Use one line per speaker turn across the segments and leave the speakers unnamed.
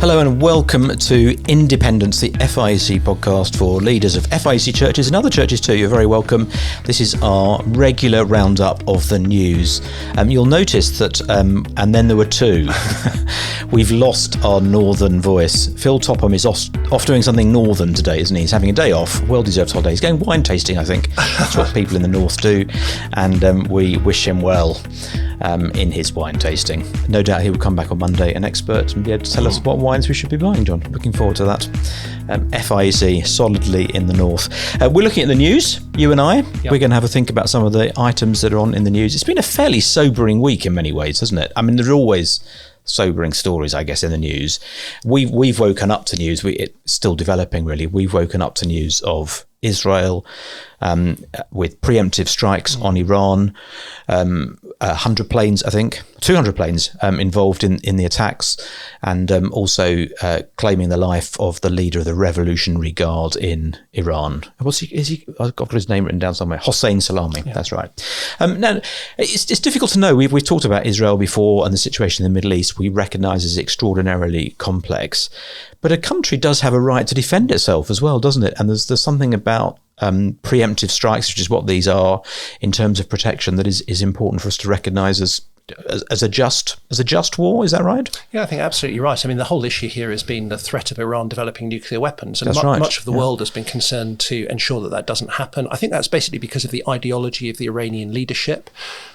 Hello and welcome to Independence, the FIEC podcast for leaders of FIEC churches and other churches too. You're very welcome. This is our regular roundup of the news. You'll notice that, and then there were two, we've lost our northern voice. Phil Topham is off doing something northern today, isn't he? He's having a day off, well-deserved holiday. He's going wine tasting, I think. That's what people in the north do. And we wish him well in his wine tasting. No doubt he will come back on Monday, an expert, and be able to tell us what wines we should be buying, John. Looking forward to that. FIEC, solidly in the north. We're looking at the news, you and I. Yep. We're going to have a think about some of the items that are on in the news. It's been a fairly sobering week in many ways, hasn't it? I mean, there's always sobering stories, I guess, in the news. We've woken up to news. It's still developing, really. We've woken up to news of Israel with preemptive strikes on Iran. 100 planes, I think, 200 planes involved in the attacks, and also claiming the life of the leader of the Revolutionary Guard in Iran. I've got his name written down somewhere. Hossein Salami. Yeah. That's right. Now, it's difficult to know. We've talked about Israel before and the situation in the Middle East. We recognise as extraordinarily complex, but a country does have a right to defend itself as well, doesn't it? And there's something about preemptive strikes, which is what these are in terms of protection, that is important for us to recognise as a just war. Is that right?
Yeah, I think absolutely right. I mean, the whole issue here has been the threat of Iran developing nuclear weapons, and much of the world has been concerned to ensure that that doesn't happen. I think that's basically because of the ideology of the Iranian leadership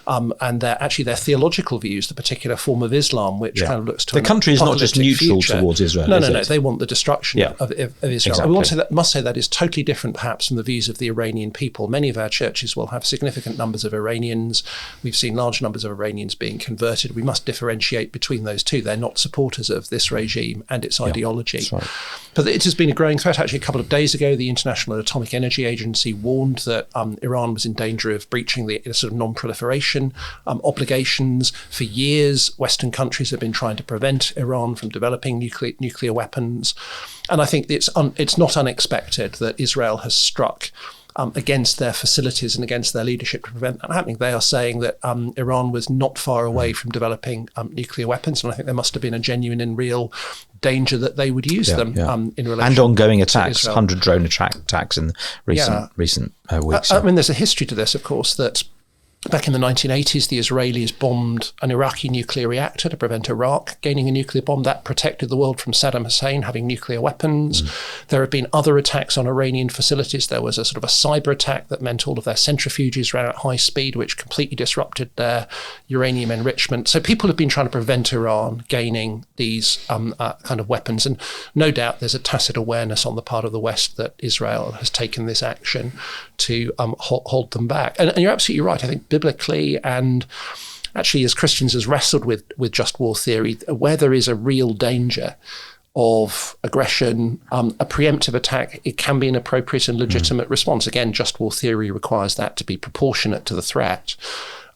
and their theological views, the particular form of Islam, which kind of looks to
the country is not just neutral towards Israel.
No. They want the destruction of Israel.
Exactly.
And we must say that is totally different, perhaps, from the views of the Iranian people. Many of our churches will have significant numbers of Iranians. We've seen large numbers of Iranians being converted. We must differentiate between those two. They're not supporters of this regime and its ideology.
That's right.
But it has been a growing threat. Actually, a couple of days ago, the International Atomic Energy Agency warned that Iran was in danger of breaching the sort of non-proliferation obligations. For years, Western countries have been trying to prevent Iran from developing nuclear weapons. And I think it's not unexpected that Israel has struck against their facilities and against their leadership to prevent that happening. They are saying that Iran was not far away from developing nuclear weapons, and I think there must have been a genuine and real danger that they would use them in relation
and ongoing attacks, 100 drone attacks in recent weeks.
I mean, there's a history to this, of course, that back in the 1980s, the Israelis bombed an Iraqi nuclear reactor to prevent Iraq gaining a nuclear bomb. That protected the world from Saddam Hussein having nuclear weapons. There have been other attacks on Iranian facilities. There was a sort of a cyber attack that meant all of their centrifuges ran at high speed, which completely disrupted their uranium enrichment. So people have been trying to prevent Iran gaining these kind of weapons. And no doubt there's a tacit awareness on the part of the West that Israel has taken this action to hold them back. And you're absolutely right. I think biblically and actually as Christians has wrestled with just war theory, where there is a real danger of aggression, a preemptive attack, it can be an appropriate and legitimate response. Again, just war theory requires that to be proportionate to the threat.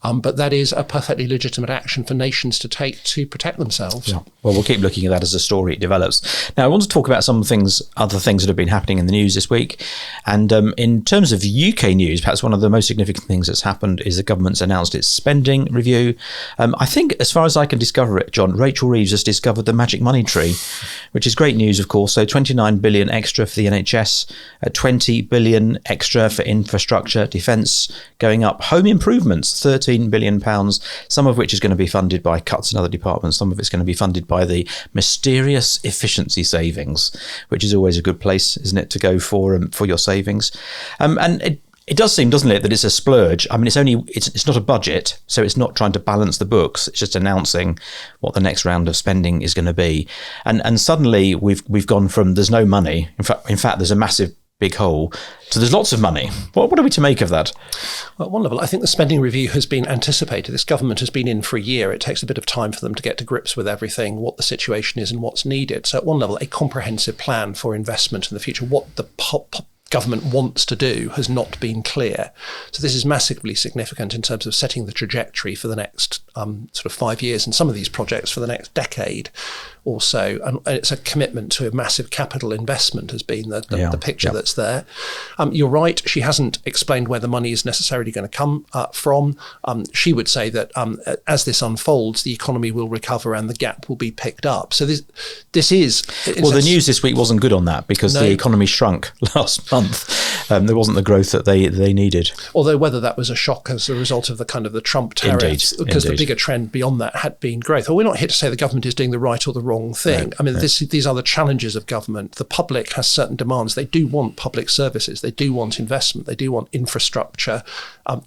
But that is a perfectly legitimate action for nations to take to protect themselves.
Yeah. Well, we'll keep looking at that as the story develops. Now, I want to talk about some other things that have been happening in the news this week. And in terms of UK news, perhaps one of the most significant things that's happened is the government's announced its spending review. I think, as far as I can discover it, John, Rachel Reeves has discovered the magic money tree, which is great news, of course. So 29 billion extra for the NHS, 20 billion extra for infrastructure, defence going up, home improvements, 13 billion pounds, some of which is going to be funded by cuts in other departments, some of it's going to be funded by the mysterious efficiency savings, which is always a good place, isn't it, to go for your savings. And it does seem, doesn't it, that it's a splurge. I mean, it's not a budget, so it's not trying to balance the books. It's just announcing what the next round of spending is going to be. And suddenly we've gone from there's no money. In fact, there's a massive big hole, so there's lots of money. What are we to make of that?
Well, at one level, I think the spending review has been anticipated. This government has been in for a year. It takes a bit of time for them to get to grips with everything, what the situation is and what's needed. So at one level, a comprehensive plan for investment in the future, what the government wants to do has not been clear. So this is massively significant in terms of setting the trajectory for the next sort of 5 years, and some of these projects for the next decade or so. And it's a commitment to a massive capital investment has been the picture that's there. You're right, she hasn't explained where the money is necessarily going to come from. She would say that as this unfolds, the economy will recover and the gap will be picked up. So this is...
Well, the news this week wasn't good on that because the economy shrunk last month. There wasn't the growth that they needed.
Although whether that was a shock as a result of the Trump tariffs, because the bigger trend beyond that had been growth. Well, we're not here to say the government is doing the right or the wrong thing. These are the challenges of government. The public has certain demands. They do want public services. They do want investment. They do want infrastructure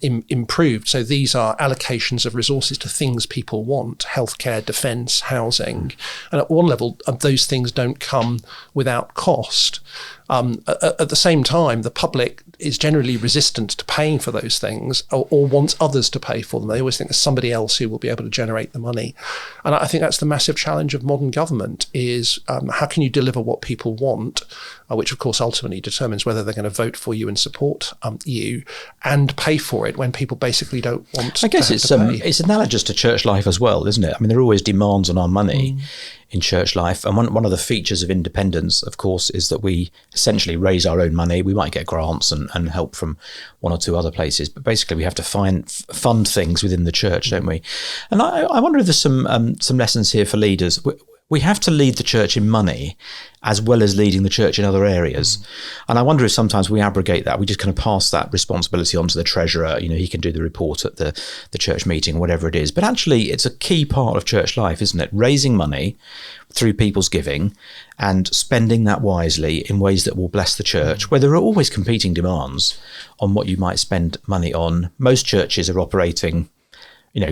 improved. So these are allocations of resources to things people want: healthcare, defence, housing. And at one level, those things don't come without cost. At the same time, the public is generally resistant to paying for those things or wants others to pay for them. They always think there's somebody else who will be able to generate the money. And I think that's the massive challenge of modern government is how can you deliver what people want, which of course ultimately determines whether they're going to vote for you and support you, and pay for it when people basically don't want
I guess
to pay.
It's analogous to church life as well, isn't it? I mean, there are always demands on our money in church life. And one of the features of independence, of course, is that we essentially raise our own money. We might get grants and help from one or two other places, but basically we have to fund things within the church, don't we? And I wonder if there's some lessons here for leaders. We have to lead the church in money as well as leading the church in other areas. And I wonder if sometimes we abrogate that. We just kind of pass that responsibility on to the treasurer. He can do the report at the church meeting, whatever it is. But actually, it's a key part of church life, isn't it? Raising money through people's giving and spending that wisely in ways that will bless the church, where there are always competing demands on what you might spend money on. Most churches are operating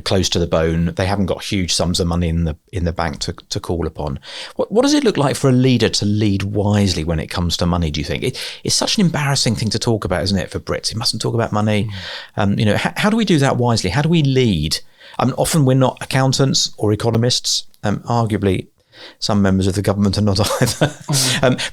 close to the bone. They haven't got huge sums of money in the bank to call upon. What does it look like for a leader to lead wisely when it comes to money, do you think? It's such an embarrassing thing to talk about, isn't it, for Brits? You mustn't talk about money. How do we do that wisely? How do we lead? Often we're not accountants or economists. Arguably, some members of the government are not either.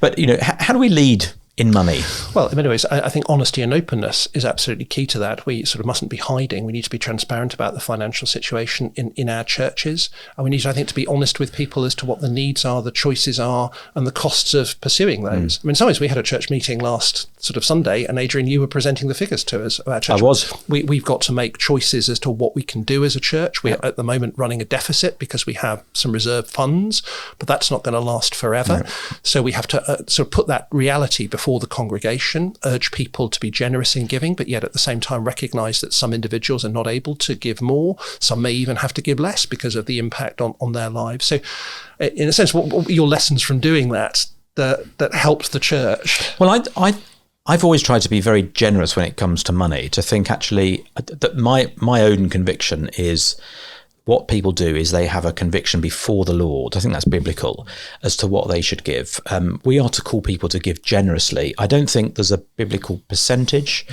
But, how do we lead in money?
Well, in many ways, I think honesty and openness is absolutely key to that. We sort of mustn't be hiding. We need to be transparent about the financial situation in our churches. And we need, I think, to be honest with people as to what the needs are, the choices are, and the costs of pursuing those. I mean, in some ways, we had a church meeting last sort of Sunday, and Adrian, you were presenting the figures to us about church.
I was.
We've got to make choices as to what we can do as a church. We're at the moment running a deficit because we have some reserve funds, but that's not going to last forever. No. So we have to sort of put that reality before the congregation, urge people to be generous in giving, but yet at the same time recognise that some individuals are not able to give more. Some may even have to give less because of the impact on their lives. So in a sense, what your lessons from doing that helped the church?
Well, I've always tried to be very generous when it comes to money, to think actually that my own conviction is what people do is they have a conviction before the Lord. I think that's biblical as to what they should give. We are to call people to give generously. I don't think there's a biblical percentage.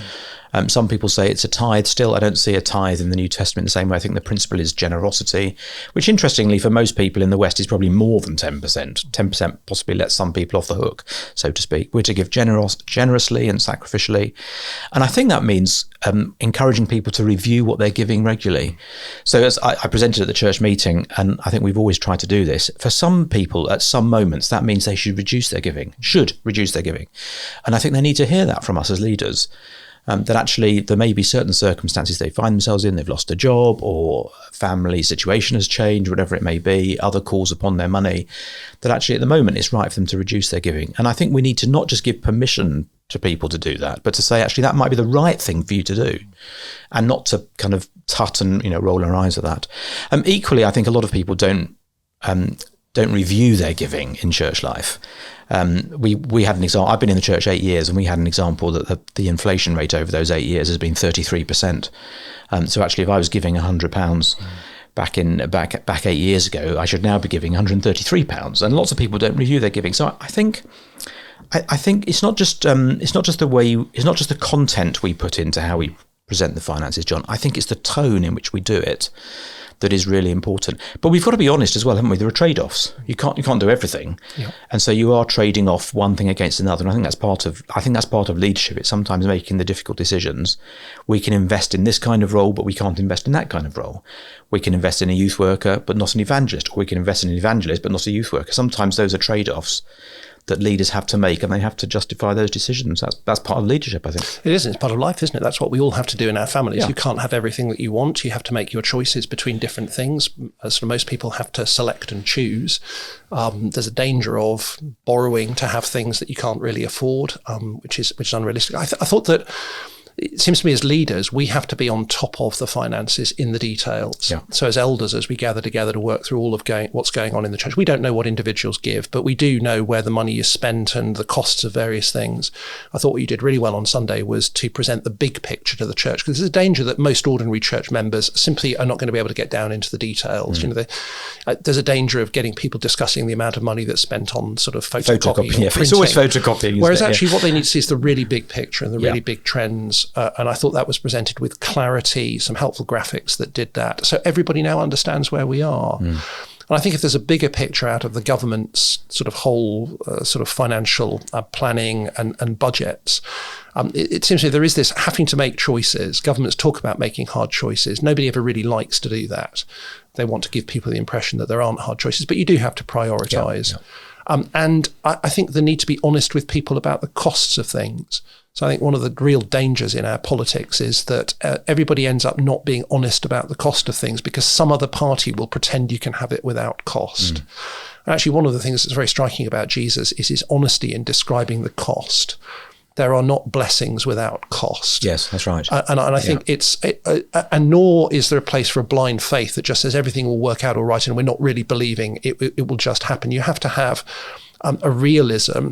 Some people say it's a tithe. Still, I don't see a tithe in the New Testament the same way. I think the principle is generosity, which interestingly for most people in the West is probably more than 10%. 10% possibly lets some people off the hook, so to speak. We're to give generously and sacrificially. And I think that means encouraging people to review what they're giving regularly. So as I presented at the church meeting, and I think we've always tried to do this, for some people at some moments, that means they should reduce their giving. And I think they need to hear that from us as leaders. That actually there may be certain circumstances they find themselves in, they've lost a job or family situation has changed, whatever it may be, other calls upon their money, that actually at the moment it's right for them to reduce their giving. And I think we need to not just give permission to people to do that, but to say actually that might be the right thing for you to do, and not to kind of tut and roll our eyes at that. Equally, I think a lot of people don't review their giving in church life. We had an example. I've been in the church 8 years, and we had an example that the inflation rate over those 8 years has been 33%. So actually, if I was giving £100 back 8 years ago, I should now be giving £133. And lots of people don't review their giving. So I think it's not just the content we put into how we present the finances, John. I think it's the tone in which we do it that is really important. But we've got to be honest as well, haven't we? There are trade-offs. You can't do everything, and so you are trading off one thing against another. And I think that's part of leadership. It's sometimes making the difficult decisions. We can invest in this kind of role, but we can't invest in that kind of role. We can invest in a youth worker, but not an evangelist, or we can invest in an evangelist, but not a youth worker. Sometimes those are trade-offs that leaders have to make, and they have to justify those decisions. That's part of leadership, I think.
It is. It's part of life, isn't it? That's what we all have to do in our families.
Yeah.
You can't have everything that you want. You have to make your choices between different things. As most people have to select and choose. There's a danger of borrowing to have things that you can't really afford, which is unrealistic. I thought that it seems to me as leaders, we have to be on top of the finances in the details.
Yeah.
So as elders, as we gather together to work through all of what's going on in the church, we don't know what individuals give, but we do know where the money is spent and the costs of various things. I thought what you did really well on Sunday was to present the big picture to the church, because there's a danger that most ordinary church members simply are not going to be able to get down into the details. There's a danger of getting people discussing the amount of money that's spent on sort of photocopying.
Yeah, it's always photocopying.
Whereas actually what they need to see is the really big picture and the really big trends. And I thought that was presented with clarity, some helpful graphics that did that. So everybody now understands where we are. And I think if there's a bigger picture out of the government's sort of whole sort of financial planning and budgets, it seems to me there is this having to make choices. Governments talk about making hard choices. Nobody ever really likes to do that. They want to give people the impression that there aren't hard choices, but you do have to prioritise. And I think the need to be honest with people about the costs of things. So I think one of the real dangers in our politics is that everybody ends up not being honest about the cost of things because some other party will pretend you can have it without cost. And actually, one of the things that's very striking about Jesus is his honesty in describing the cost. There are not blessings without cost.
Yes, that's right.
And I think and nor is there a place for a blind faith that just says everything will work out all right and we're not really believing it will just happen. You have to have a realism,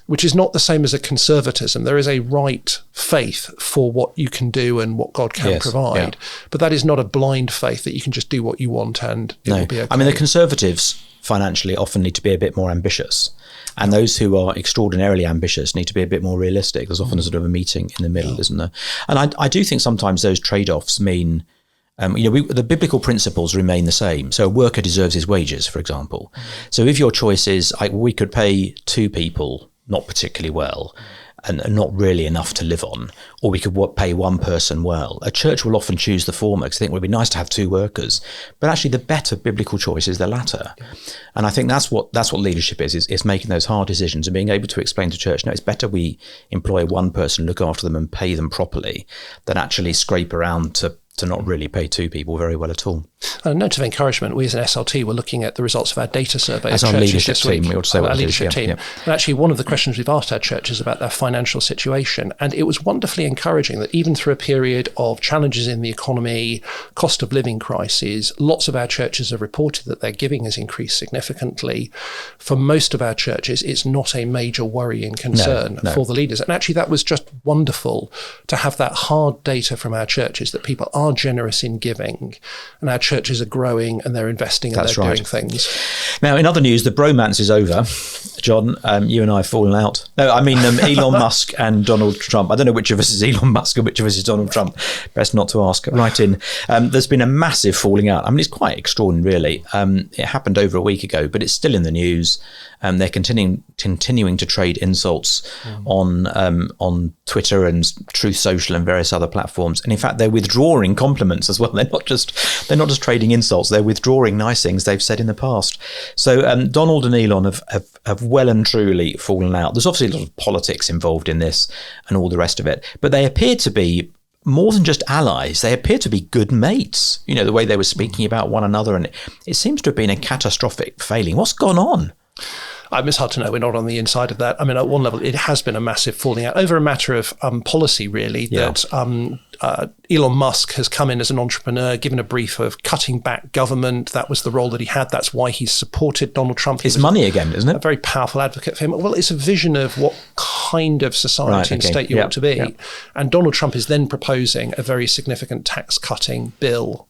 which is not the same as a conservatism. There is a right faith for what you can do and what God can provide. But that is not a blind faith that you can just do what you want and it will be okay.
I mean, the Conservatives financially often need to be a bit more ambitious. And those who are extraordinarily ambitious need to be a bit more realistic. There's often a sort of a meeting in the middle, isn't there? And I do think sometimes those trade-offs mean, the biblical principles remain the same. So a worker deserves his wages, for example. So if your choice is, we could pay 2 people not particularly well and not really enough to live on, or we could pay 1 person well, a church will often choose the former because they think it would be nice to have 2 workers. But actually the better biblical choice is the latter. And I think that's what leadership is making those hard decisions and being able to explain to church, no, it's better we employ 1 person, look after them and pay them properly than actually scrape around to not really pay 2 people very well at all.
A note of encouragement, we as an SLT were looking at the results of our data survey.
As our leadership team, we ought to say what
our
it
leadership
is.
team. And actually one of the questions we've asked our churches about their financial situation, and it was wonderfully encouraging that even through a period of challenges in the economy, cost of living crises, lots of our churches have reported that their giving has increased significantly. For most of our churches, it's not a major worry and concern for the leaders. And actually that was just wonderful to have that hard data from our churches that people are generous in giving and our churches are growing and they're investing and they're doing things.
Now, in other news, the bromance is over. John, you and I have fallen out. No, I mean Elon Musk and Donald Trump. I don't know which of us is Elon Musk and which of us is Donald Trump. Best not to ask. Right in. There's been a massive falling out. I mean, it's quite extraordinary, really. It happened over a week ago, but it's still in the news. They're continuing to trade insults on Twitter and Truth Social and various other platforms. And in fact, they're withdrawing compliments as well. They're not just trading insults. They're withdrawing nice things they've said in the past. So Donald and Elon have well and truly fallen out. There's obviously a lot of politics involved in this and all the rest of it, but they appear to be more than just allies. They appear to be good mates. You know, the way they were speaking about one another, and it seems to have been a catastrophic failing. What's gone on?
It's hard to know. We're not on the inside of that. I mean, at one level, it has been a massive falling out over a matter of policy, really, that Elon Musk has come in as an entrepreneur, given a brief of cutting back government. That was the role that he had. That's why he's supported Donald Trump.
It's money again, isn't it?
A very powerful advocate for him. Well, it's a vision of what kind of society and state you want to be. Yeah. And Donald Trump is then proposing a very significant tax cutting bill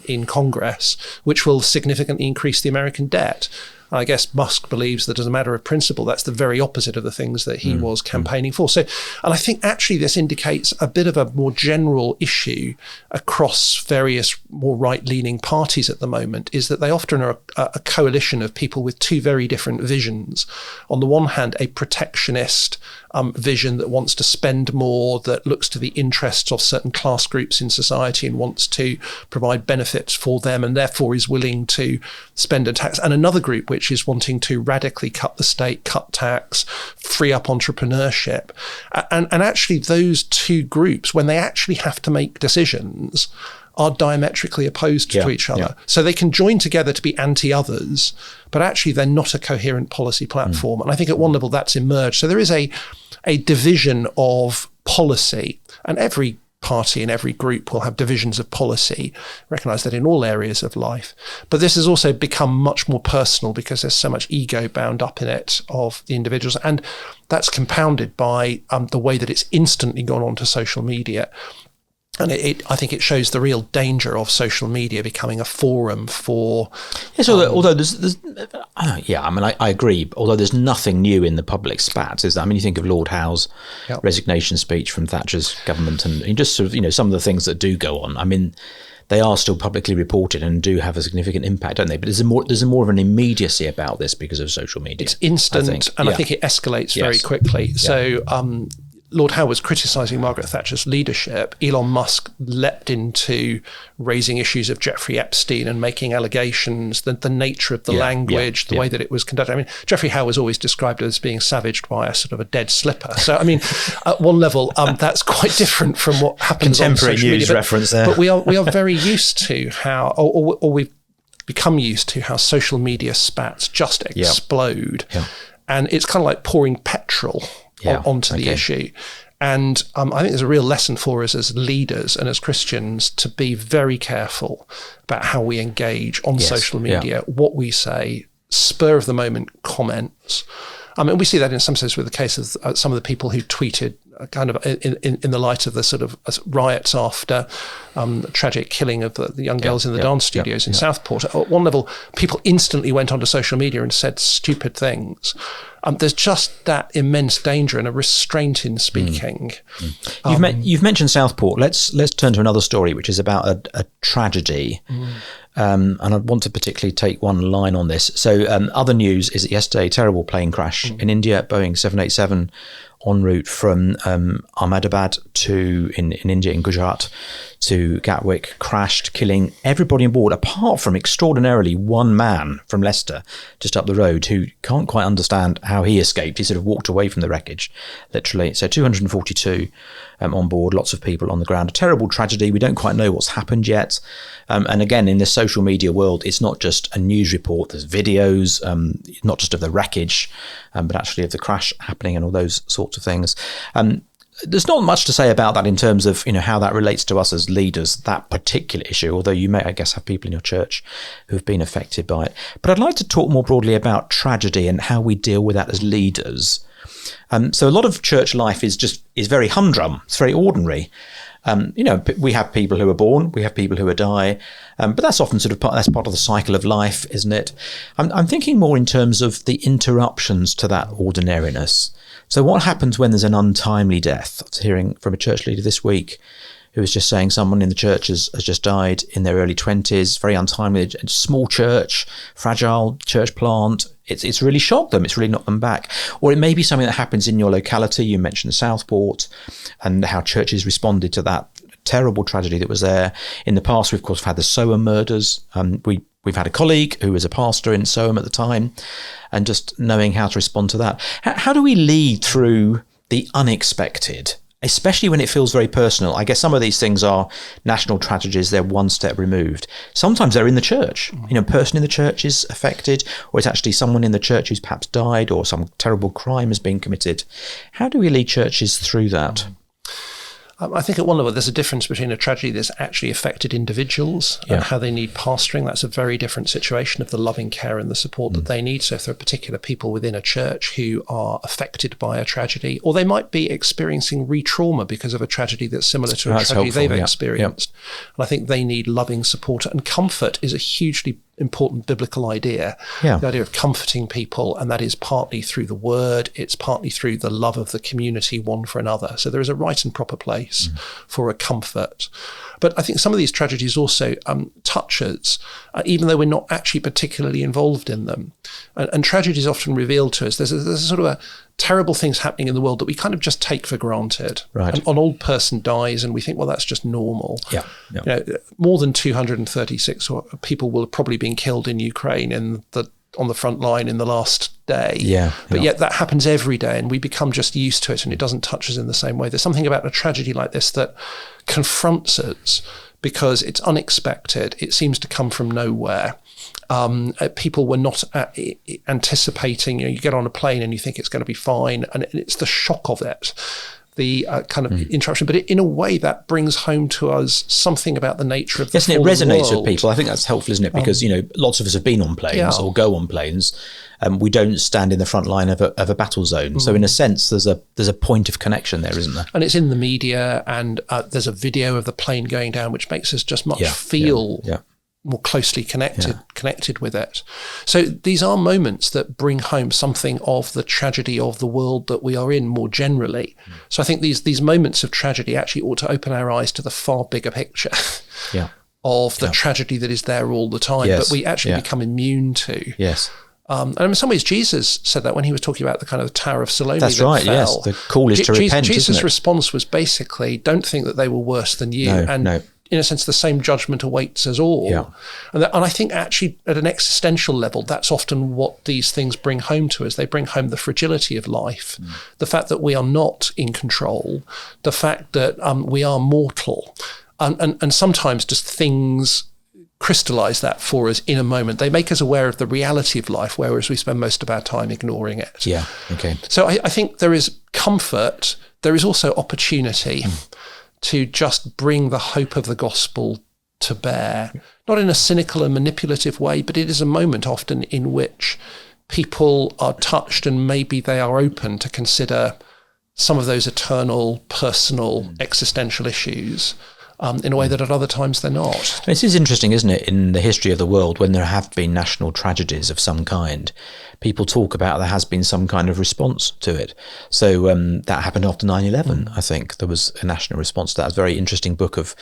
in Congress, which will significantly increase the American debt. And I guess Musk believes that as a matter of principle, that's the very opposite of the things that he was campaigning for. So, and I think actually this indicates a bit of a more general issue across various more right-leaning parties at the moment, is that they often are a coalition of people with two very different visions. On the one hand, a protectionist vision that wants to spend more, that looks to the interests of certain class groups in society and wants to provide benefits for them and therefore is willing to spend a tax. And another group which is wanting to radically cut the state, cut tax, free up entrepreneurship. And actually those two groups, when they actually have to make decisions, are diametrically opposed to each other. So they can join together to be anti-others, but actually they're not a coherent policy platform. And I think at one level that's emerged. So there is a division of policy, and every party and every group will have divisions of policy, recognise that in all areas of life. But this has also become much more personal because there's so much ego bound up in it of the individuals. And that's compounded by the way that it's instantly gone onto social media. And I think it shows the real danger of social media becoming a forum for...
Yes, although there's I agree. Although there's nothing new in the public spat, is that? I mean, you think of Lord Howe's resignation speech from Thatcher's government, and just sort of, some of the things that do go on. I mean, they are still publicly reported and do have a significant impact, don't they? But there's more of an immediacy about this because of social media.
It's instant, I think it escalates very quickly. Yeah. So Lord Howe was criticising Margaret Thatcher's leadership. Elon Musk leapt into raising issues of Jeffrey Epstein and making allegations, the nature of the language, the way that it was conducted. I mean, Jeffrey Howe was always described as being savaged by a sort of a dead slipper. So, I mean, at one level, that's quite different from what happens on social media.
Contemporary news reference there.
But we are very used to how, or we've become used to how social media spats just explode. Yeah. And it's kind of like pouring petrol onto the issue. And I think there's a real lesson for us as leaders and as Christians to be very careful about how we engage on social media, what we say, spur of the moment comments. I mean, we see that in some sense with the case of some of the people who tweeted kind of in the light of the sort of riots after the tragic killing of the young girls in the dance studios in Southport. At one level, people instantly went onto social media and said stupid things. There's just that immense danger and a restraint in speaking.
You've mentioned Southport. Let's turn to another story, which is about a tragedy. And I want to particularly take one line on this. So other news is that yesterday, terrible plane crash in India, Boeing 787 en route from Ahmedabad in India, in Gujarat, to Gatwick, crashed, killing everybody on board, apart from extraordinarily one man from Leicester, just up the road, who can't quite understand how he escaped. He sort of walked away from the wreckage, literally. So 242 on board, lots of people on the ground. A terrible tragedy. We don't quite know what's happened yet. And again, in this social media world, it's not just a news report. There's videos, not just of the wreckage, but actually of the crash happening and all those sorts of things. There's not much to say about that in terms of how that relates to us as leaders, that particular issue, although you may, I guess, have people in your church who've been affected by it. But I'd like to talk more broadly about tragedy and how we deal with that as leaders. So a lot of church life is very humdrum. It's very ordinary. We have people who are born, we have people who die, but that's often that's part of the cycle of life, isn't it? I'm thinking more in terms of the interruptions to that ordinariness. So what happens when there's an untimely death? I was hearing from a church leader this week who was just saying someone in the church has just died in their early 20s, very untimely, small church, fragile church plant. It's really shocked them. It's really knocked them back. Or it may be something that happens in your locality. You mentioned Southport and how churches responded to that terrible tragedy that was there. In the past, we've, of course, had the Soham murders. We've had a colleague who was a pastor in Soham at the time, and just knowing how to respond to that. How do we lead through the unexpected, especially when it feels very personal? I guess some of these things are national tragedies. They're one step removed. Sometimes they're in the church. A person in the church is affected, or it's actually someone in the church who's perhaps died, or some terrible crime has been committed. How do we lead churches through that?
I think at one level, there's a difference between a tragedy that's actually affected individuals and how they need pastoring. That's a very different situation of the loving care and the support that they need. So if there are particular people within a church who are affected by a tragedy, or they might be experiencing re-trauma because of a tragedy that's similar to a tragedy they've experienced. And I think they need loving support, and comfort is a hugely important biblical idea, the idea of comforting people, and that is partly through the word, it's partly through the love of the community one for another. So there is a right and proper place for a comfort. But I think some of these tragedies also touch us, even though we're not actually particularly involved in them. And tragedies often reveal to us there's a sort of a terrible things happening in the world that we kind of just take for granted.
Right.
An old person dies and we think, well, that's just normal.
Yeah.
You know, more than 236 people will have probably been killed in Ukraine on the front line in the last day. But yet that happens every day and we become just used to it and it doesn't touch us in the same way. There's something about a tragedy like this that confronts us because it's unexpected. It seems to come from nowhere. People were not anticipating, you get on a plane and you think it's going to be fine. And it's the shock of it, the kind of interruption. But in a way that brings home to us something about the nature of the
and it resonates
world.
with people. I think that's helpful, isn't it? Because, lots of us have been on planes or go on planes. We don't stand in the front line of a battle zone. So in a sense, there's a point of connection there, isn't there?
And it's in the media and there's a video of the plane going down, which makes us just much feel more closely connected with it. So these are moments that bring home something of the tragedy of the world that we are in more generally. So I think these moments of tragedy actually ought to open our eyes to the far bigger picture of the tragedy that is there all the time, but we actually become immune to. And in some ways, Jesus said that when he was talking about the kind of the Tower of Siloam.
That's right, fell. Yes. The call is to repent,
Jesus'
isn't it?
response was basically, don't think that they were worse than you. No. In a sense, the same judgment awaits us all. And I think actually at an existential level, that's often what these things bring home to us. They bring home the fragility of life, the fact that we are not in control, the fact that we are mortal. And sometimes just things crystallize that for us in a moment. They make us aware of the reality of life, whereas we spend most of our time ignoring it. So I think there is comfort. There is also opportunity to just bring the hope of the gospel to bear, not in a cynical and manipulative way, but it is a moment often in which people are touched and maybe they are open to consider some of those eternal, personal, existential issues in a way that at other times they're not.
This is interesting, isn't it? In the history of the world, when there have been national tragedies of some kind, people talk about there has been some kind of response to it. So that happened after 9/11, I think. There was a national response to that. It was a very interesting book of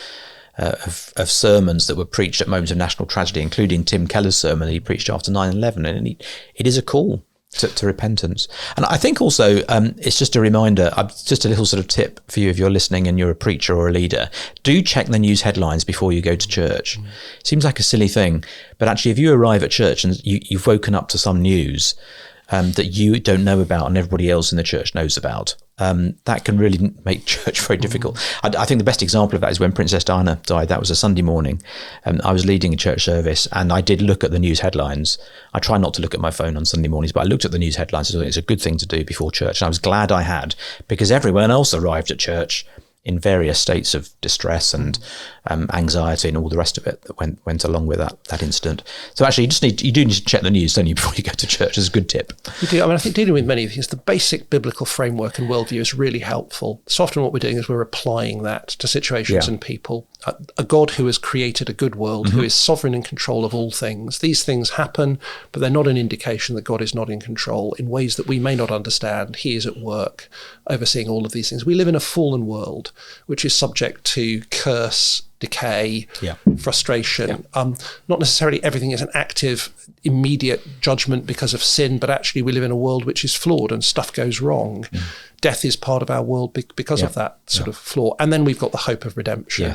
sermons that were preached at moments of national tragedy, including Tim Keller's sermon that he preached after 9/11. And it is a call to repentance. And I think also it's just a reminder, just a little sort of tip for you if you're listening and you're a preacher or a leader, do check the news headlines before you go to church. It seems like a silly thing, but actually if you arrive at church and you've woken up to some news that you don't know about and everybody else in the church knows about, that can really make church very difficult. I think the best example of that is when Princess Diana died. That was a Sunday morning. I was leading a church service and I did look at the news headlines. I try not to look at my phone on Sunday mornings, but I looked at the news headlines. I thought it's a good thing to do before church. And I was glad I had, because everyone else arrived at church in various states of distress and anxiety and all the rest of it that went along with that incident. So actually, you do need to check the news, don't you, before you go to church? It's a good tip. You
do. I mean, I think dealing with many things, the basic biblical framework and worldview is really helpful. So often what we're doing is we're applying that to situations and people. A God who has created a good world, who is sovereign in control of all things. These things happen, but they're not an indication that God is not in control in ways that we may not understand. He is at work overseeing all of these things. We live in a fallen world, which is subject to curse, decay, frustration. Not necessarily everything is an active, immediate judgment because of sin, but actually we live in a world which is flawed and stuff goes wrong. Death is part of our world because of that sort of flaw. And then we've got the hope of redemption.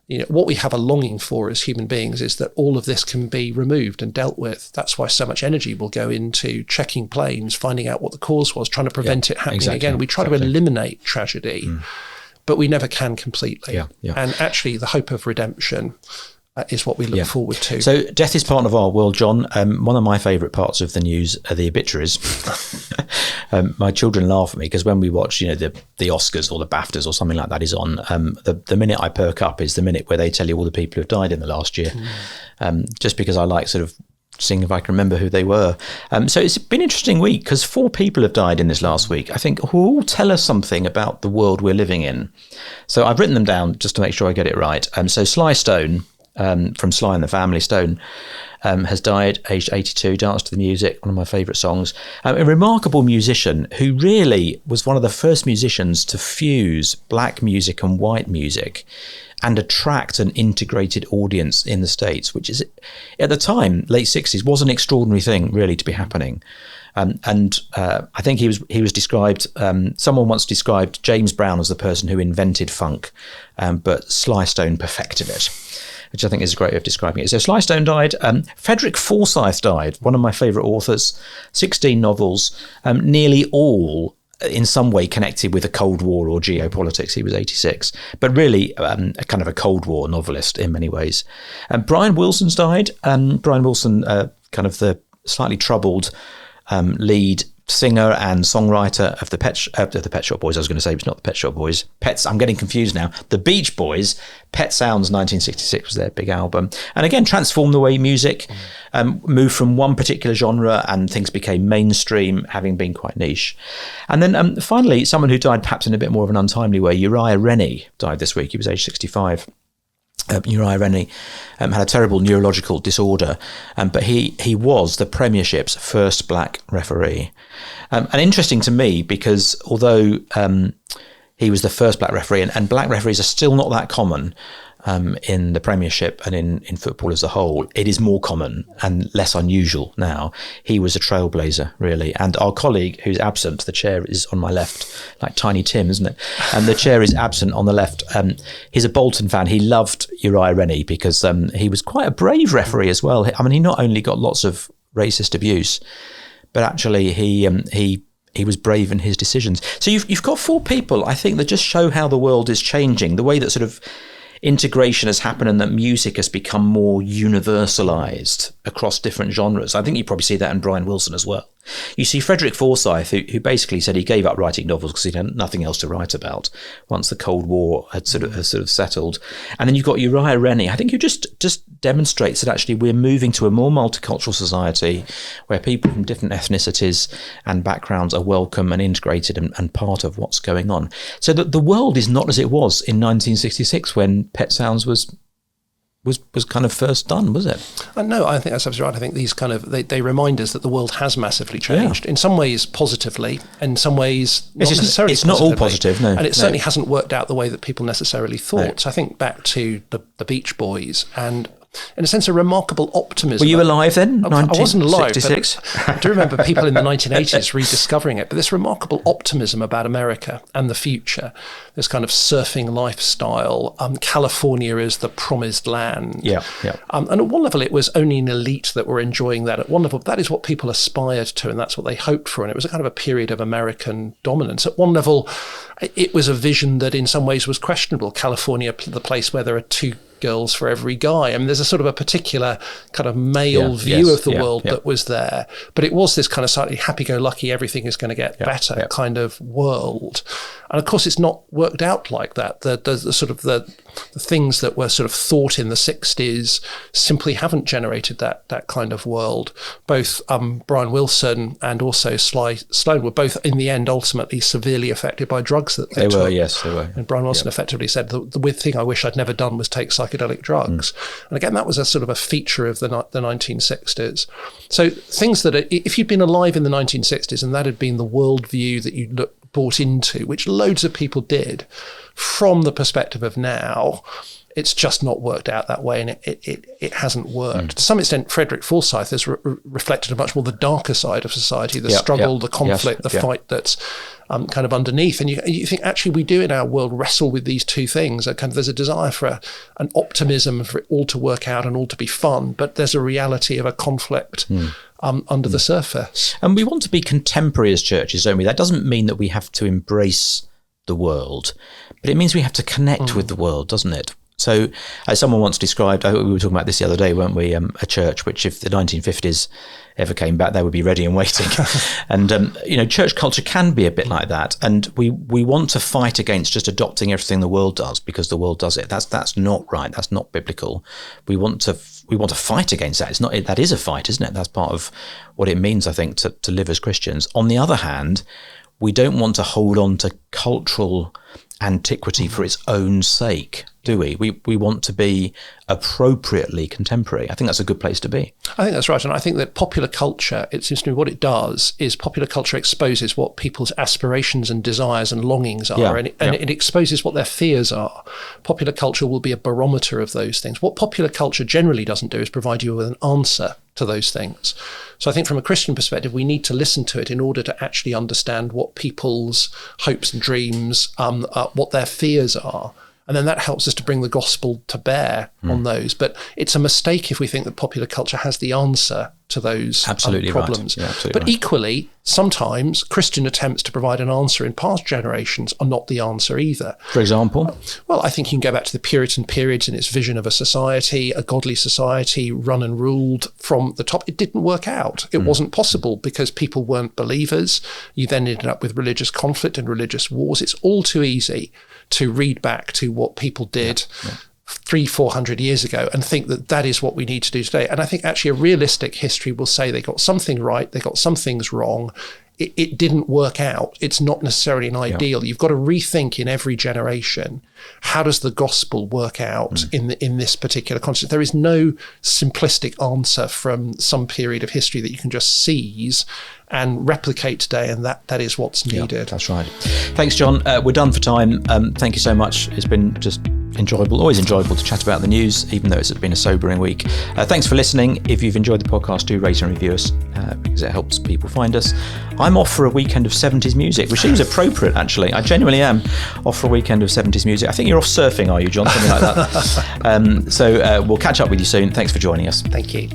You know, what we have a longing for as human beings is that all of this can be removed and dealt with. That's why so much energy will go into checking planes, finding out what the cause was, trying to prevent it happening again. We try to eliminate tragedy, but we never can completely. And actually the hope of redemption is what we look forward to.
So death is part of our world, John. One of my favourite parts of the news are the obituaries. My children laugh at me because when we watch, the Oscars or the BAFTAs or something like that is on, the minute I perk up is the minute where they tell you all the people who've died in the last year, just because I like sort of seeing if I can remember who they were. So it's been an interesting week because 4 people have died in this last week, I think, who all tell us something about the world we're living in. So I've written them down just to make sure I get it right. So Sly Stone, from Sly and the Family Stone, has died, aged 82, Dance to the Music, one of my favourite songs. A remarkable musician who really was one of the first musicians to fuse black music and white music and attract an integrated audience in the States, which is, at the time, late 60s, was an extraordinary thing really to be happening. I think he was described, someone once described James Brown as the person who invented funk, but Sly Stone perfected it, which I think is a great way of describing it. So Sly Stone died. Frederick Forsyth died, one of my favourite authors, 16 novels, nearly all in some way connected with the Cold War or geopolitics. He was 86, but really a kind of a Cold War novelist in many ways. Brian Wilson's died. Brian Wilson, kind of the slightly troubled lead singer and songwriter of the Pet Shop Boys. I was going to say it's not the Pet Shop Boys. I'm getting confused now. The Beach Boys. Pet Sounds 1966 was their big album, and again transformed the way music moved from one particular genre, and things became mainstream, having been quite niche. And then finally, someone who died perhaps in a bit more of an untimely way, Uriah Rennie, died this week. He was aged 65. Uriah Rennie had a terrible neurological disorder, but he was the Premiership's first black referee. And interesting to me because although he was the first black referee, and black referees are still not that common in the Premiership and in football as a whole, it is more common and less unusual now. He was a trailblazer, really. And our colleague who's absent, the chair is on my left, like Tiny Tim, isn't it? And the chair is absent on the left. He's a Bolton fan. He loved Uriah Rennie because he was quite a brave referee as well. I mean, he not only got lots of racist abuse, but actually he was brave in his decisions. So you've got four people, I think, that just show how the world is changing, the way that sort of integration has happened and that music has become more universalized across different genres. I think you probably see that in Brian Wilson as well. You see Frederick Forsyth, who basically said he gave up writing novels because he had nothing else to write about once the Cold War had sort of settled. And then you've got Uriah Rennie, I think, who just demonstrates that actually we're moving to a more multicultural society where people from different ethnicities and backgrounds are welcome and integrated and part of what's going on. So that the world is not as it was in 1966 when Pet Sounds was kind of first done, was it?
No, I think that's absolutely right. I think these kind of they remind us that the world has massively changed, in some ways positively, in some ways not necessarily.
It's not all positive, no,
and it certainly hasn't worked out the way that people necessarily thought. No. So I think back to the Beach Boys and, in a sense, a remarkable optimism.
Were you alive then?
I wasn't alive, but I do remember people in the 1980s rediscovering it. But this remarkable optimism about America and the future, this kind of surfing lifestyle, California is the promised land.
Yeah.
And at one level, it was only an elite that were enjoying that. At one level, that is what people aspired to, and that's what they hoped for. And it was a kind of a period of American dominance. At one level, it was a vision that in some ways was questionable. California, the place where there are two girls for every guy. I mean, there's a sort of a particular kind of male view of the world that was there, but it was this kind of slightly happy-go-lucky, everything is going to get better kind of world. And of course, it's not worked out like that. The sort of the things that were sort of thought in the 60s simply haven't generated that kind of world. Both Brian Wilson and also Sly Stone were both in the end ultimately severely affected by drugs that they took.
Yes, they were.
And Brian Wilson effectively said the weird thing I wish I'd never done was take psychedelic drugs. And again, that was a sort of a feature of the 1960s. So things that if you'd been alive in the 1960s and that had been the worldview that you bought into, which loads of people did, from the perspective of now, it's just not worked out that way, and it hasn't worked. To some extent, Frederick Forsyth has reflected a much more the darker side of society, the struggle, the conflict, the fight that's kind of underneath. And you think, actually, we do in our world wrestle with these two things. There's a desire for an optimism for it all to work out and all to be fun, but there's a reality of a conflict under the surface.
And we want to be contemporary as churches, don't we? That doesn't mean that we have to embrace the world, but it means we have to connect with the world, doesn't it? So as someone once described, we were talking about this the other day, weren't we, a church which if the 1950s ever came back, they would be ready and waiting. And, church culture can be a bit like that. And we want to fight against just adopting everything the world does because the world does it. That's not right. That's not biblical. We want to fight against that. That is a fight, isn't it? That's part of what it means, I think, to live as Christians. On the other hand, we don't want to hold on to cultural antiquity for its own sake. do we? We want to be appropriately contemporary. I think that's a good place to be.
I think that's right. And I think that popular culture, it seems to me what it does is popular culture exposes what people's aspirations and desires and longings are, and it exposes what their fears are. Popular culture will be a barometer of those things. What popular culture generally doesn't do is provide you with an answer to those things. So I think from a Christian perspective, we need to listen to it in order to actually understand what people's hopes and dreams, what their fears are. And then that helps us to bring the gospel to bear on those. But it's a mistake if we think that popular culture has the answer to those problems.
Right. Yeah, absolutely
but equally, sometimes Christian attempts to provide an answer in past generations are not the answer either.
For example?
Well, I think you can go back to the Puritan periods and its vision of a society, a godly society run and ruled from the top. It didn't work out. It wasn't possible because people weren't believers. You then ended up with religious conflict and religious wars. It's all too easy to read back to what people did 300-400 years ago and think that that is what we need to do today. And I think actually a realistic history will say they got something right, they got some things wrong. It didn't work out. It's not necessarily an ideal. You've got to rethink in every generation, how does the gospel work out in this particular context? There is no simplistic answer from some period of history that you can just seize and replicate today, and that is what's needed.
Yeah, that's right. Thanks, John. We're done for time. Thank you so much. It's been just enjoyable, always enjoyable to chat about the news, even though it's been a sobering week. Thanks for listening. If you've enjoyed the podcast, do rate and review us because it helps people find us. I'm off for a weekend of 70s music, which seems appropriate, actually. I genuinely am off for a weekend of 70s music. I think you're off surfing, are you, John? Something like that. So we'll catch up with you soon. Thanks for joining us.
Thank you.